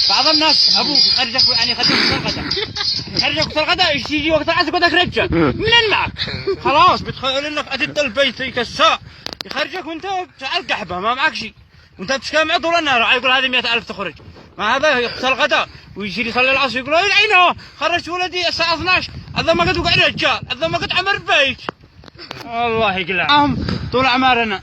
بعض الناس ابوك يخرجك يعني يخرجك سرقته يخرجك سرقته ايش تيجي وقت العصر بدك رجال منين معك؟ خلاص بتخيل انك اتت البيت كساء يخرجك وانت على القحبه ما معك شيء وانت بتشكام طول النهار يقول هذه 100,000 تخرج ما هذا سرقته ويجي يصلي العصر يقول عينه خرجت ولدي الساعه 12 هذا ما قد وقع رجال هذا ما قد عمر بيت والله يقلعهم طول اعمارنا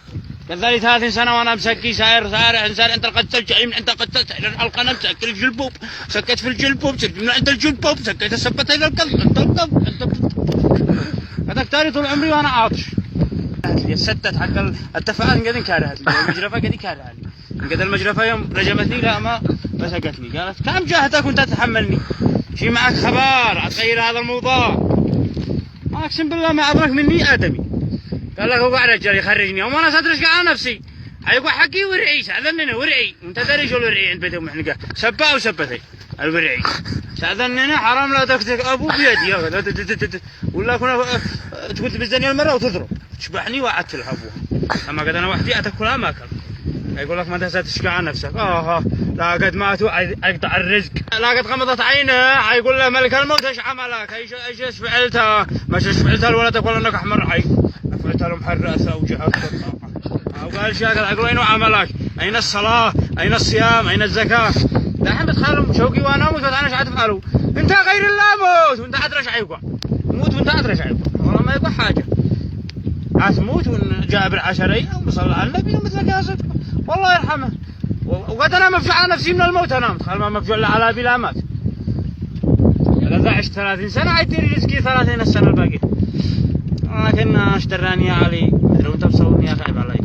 كذلك 30 سنه وانا مسكي ساير انسان انت قتلت من انت قتلت القلم مسكت الجلبوب سكت في الجلبوب سكت من عند الجلبوب سكت ثبت الى القلب انت القلب انت هذاك تاري طول عمري وانا عاطش سدت حق التفاعل قاعدين كارهت المجرفه قاعدين كارهت قد المجرفه يوم رجمتني لا ما مسكتني قالت كم جاهتك وانت تتحملني شي معك خبر تغير هذا الموضوع اقسم بالله ما ابرك مني ادمي قال لك هو رجال يخرجني وانا ساترش على نفسي حيقول حقي ورعي ساذنني ورعي وانت داري شو الورعي عند بيتهم احنا سبا وسبتي الورعي ساذنني حرام لا تكتك ابو بيدي ولا كنا تقول تبزني المره وتضرب تشبحني وعدت لها ابوها اما قد انا وحدي اتاكلها ما اكل يقول لك ما تشقى على نفسك لا قد ماتوا اقطع الرزق لا قد غمضت عينه يقول له ملك الموت ايش عملك ايش فعلتها ما ايش فعلتها لولدك ولا انك احمر حي فعلت لهم حراسه وجهات وقال شاكر يقول اين عملك اين الصلاه اين الصيام اين الزكاه دحين بتخيلوا شوقي وانا اموت انا ايش حتفعلوا انت غير الله موت وانت ادرى ايش حيقع موت وانت ادرى ايش حيقع والله ما يقع حاجه عتموت ونجاب العشريه وصلى على النبي ومثل قاسك والله يرحمه وقد انا مفجوع على نفسي من الموت انا تخيل ما مفجوع على ابي لا مات اذا عشت 30 سنه عيدير رزقي 30 السنه الباقيه لكن اشتراني يا علي لو انت بصوتني يا خايب علي